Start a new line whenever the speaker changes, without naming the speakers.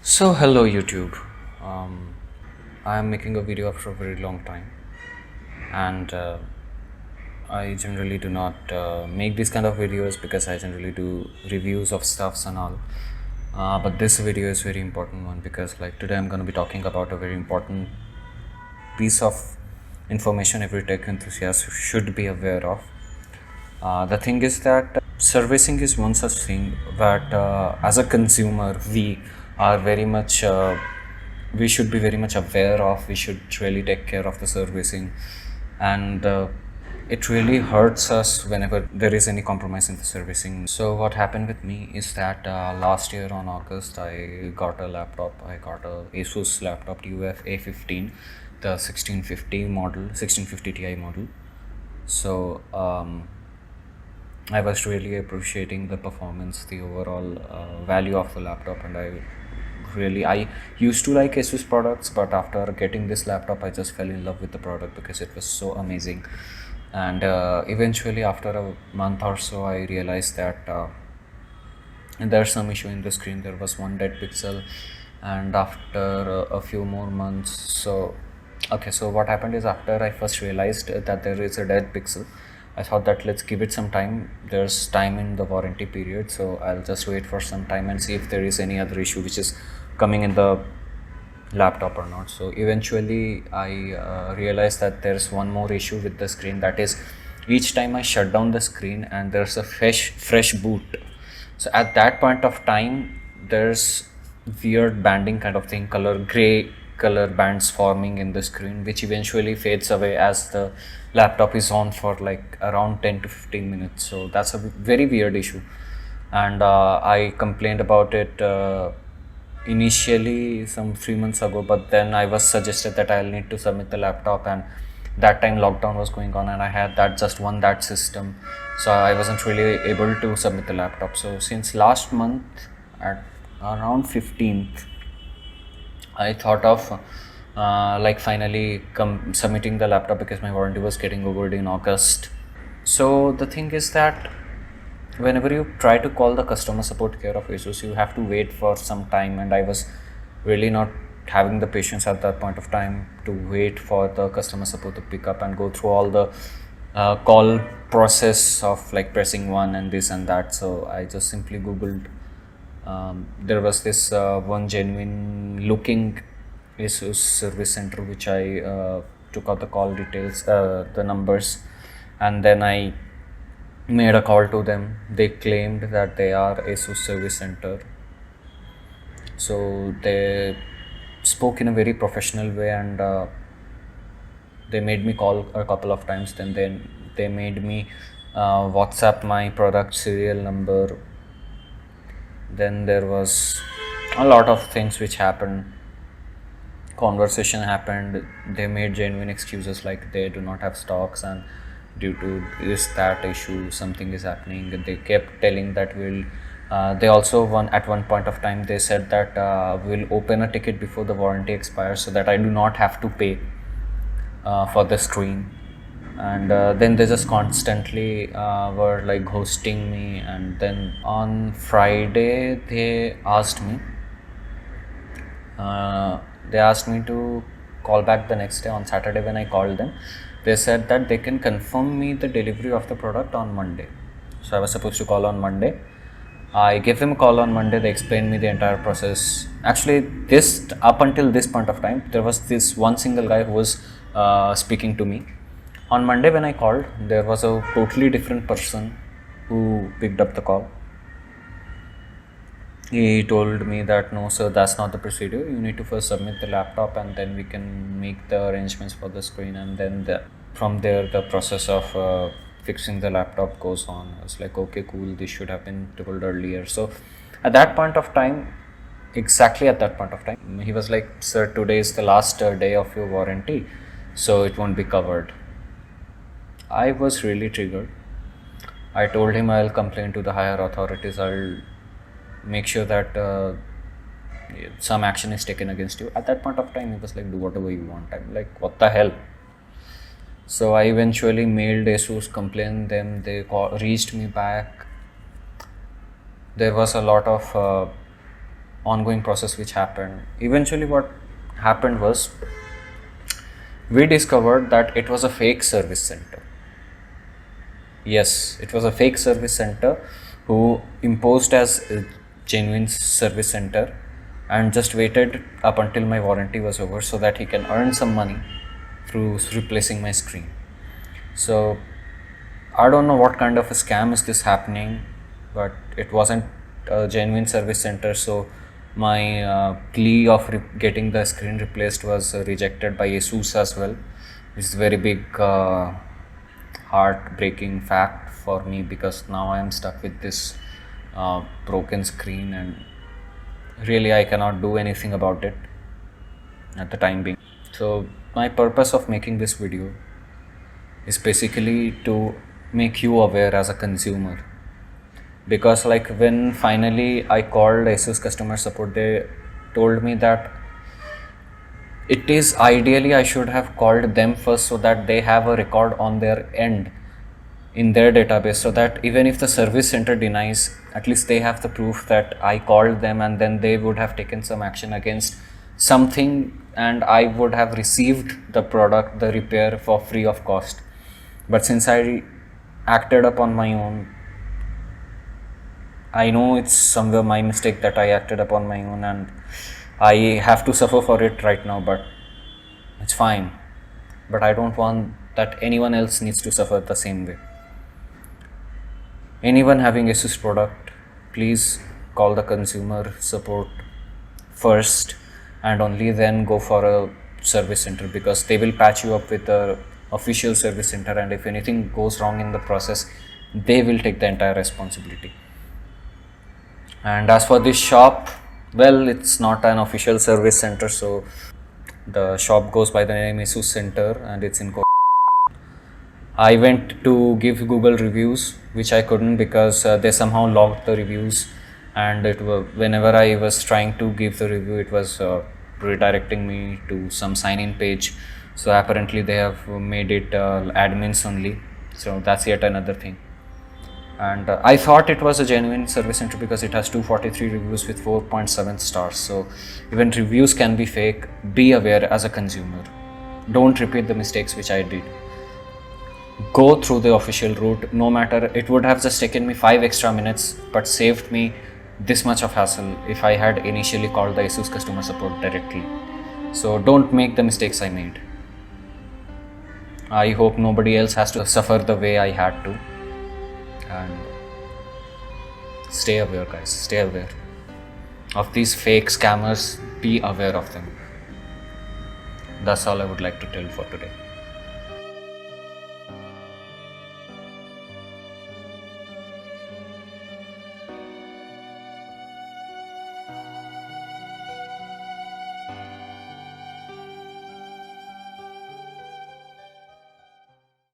So hello YouTube. Um, I am making a video after a very long time, and I generally do not make these kind of videos because I generally do reviews of stuffs and all. But this video is very important one because like today I'm going to be talking about a very important piece of information every tech enthusiast should be aware of. The thing is that servicing is one such thing that as a consumer are very much we should be very much aware of. We should really take care of the servicing, and it really hurts us whenever there is any compromise in the servicing. So what happened with me is that last year on August I got a laptop. I got a Asus laptop UF A15, the 1650 Ti model. So I was really appreciating the performance, the overall value of the laptop, and I used to like Asus products, but after getting this laptop, I just fell in love with the product because it was so amazing. And eventually, after a month or so, I realized that there's some issue in the screen. There was one dead pixel, and after a few more months, so what happened is after I first realized that there is a dead pixel, I thought that let's give it some time. There's time in the warranty period, so I'll just wait for some time and see if there is any other issue which is coming in the laptop or not. So eventually I realized that there's one more issue with the screen, that is each time I shut down the screen and there's a fresh boot. So at that point of time there's weird banding kind of thing, gray color bands forming in the screen, which eventually fades away as the laptop is on for like around 10 to 15 minutes. So that's a very weird issue, and I complained about it initially some 3 months ago, but then I was suggested that I'll need to submit the laptop, and that time lockdown was going on and I had that system, so I wasn't really able to submit the laptop. So since last month at around 15th, I thought of like finally submitting the laptop because my warranty was getting over in August. So the thing is that whenever you try to call the customer support care of Asus, you have to wait for some time, and I was really not having the patience at that point of time to wait for the customer support to pick up and go through all the call process of like pressing one and this and that. So I just simply googled. There was this one genuine looking Asus Service Center, which I took out the call details, the numbers, and then I made a call to them. They claimed that they are Asus Service Center, so they spoke in a very professional way, and they made me call a couple of times. Then they made me WhatsApp my product serial number. Then there was a lot of things which happened. Conversation happened. They made genuine excuses like they do not have stocks, and due to this that issue something is happening. And they kept telling that they also at one point of time they said that we'll open a ticket before the warranty expires so that I do not have to pay for the screen. And then they just constantly were like ghosting me. And then on Friday they asked me to call back the next day. On Saturday when I called them, they said that they can confirm me the delivery of the product on Monday. So I was supposed to call on Monday. I gave them a call on Monday. They explained me the entire process. Actually, up until this point of time, there was this one single guy who was speaking to me. On Monday when I called, there was a totally different person who picked up the call. He told me that no sir, that's not the procedure. You need to first submit the laptop and then we can make the arrangements for the screen, and then from there the process of fixing the laptop goes on. I was like, okay, cool, this should have been told earlier. So at that point of time, exactly at that point of time, he was like, sir, today is the last day of your warranty, so it won't be covered. I was really triggered. I told him I'll complain to the higher authorities. I'll make sure that some action is taken against you. At that point of time, he was like, do whatever you want. I'm like, what the hell? So I eventually mailed Asus, complained them. They reached me back. There was a lot of ongoing process which happened. Eventually what happened was, we discovered that it was a fake service center. Yes, it was a fake service center who imposed as a genuine service center and just waited up until my warranty was over so that he can earn some money through replacing my screen. So I don't know what kind of a scam is this happening, but it wasn't a genuine service center, so my plea of getting the screen replaced was rejected by Asus as well, which is a very big heartbreaking fact for me, because now I am stuck with this broken screen and really I cannot do anything about it at the time being. So my purpose of making this video is basically to make you aware as a consumer, because like when finally I called Asus customer support, they told me that it is ideally I should have called them first so that they have a record on their end in their database, so that even if the service center denies, at least they have the proof that I called them, and then they would have taken some action against something and I would have received the product, the repair, for free of cost. But since I acted upon my own, I know it's somewhere my mistake that I acted upon my own and I have to suffer for it right now, but it's fine. But I don't want that anyone else needs to suffer the same way. Anyone having Asus product, please call the consumer support first and only then go for a service center, because they will patch you up with a official service center, and if anything goes wrong in the process, they will take the entire responsibility. And as for this shop, well, it's not an official service center, so the shop goes by the name Asus Center and it's in I went to give Google reviews, which I couldn't because they somehow logged the reviews, and whenever I was trying to give the review, it was redirecting me to some sign-in page. So apparently they have made it admins only, so that's yet another thing. And I thought it was a genuine service center because it has 243 reviews with 4.7 stars. So even reviews can be fake. Be aware as a consumer. Don't repeat the mistakes which I did. Go through the official route. No matter, it would have just taken me 5 extra minutes but saved me this much of hassle if I had initially called the Asus customer support directly. So don't make the mistakes I made. I hope nobody else has to suffer the way I had to. And stay aware, guys. Stay aware of these fake scammers. Be aware of them. That's all I would like to tell for today.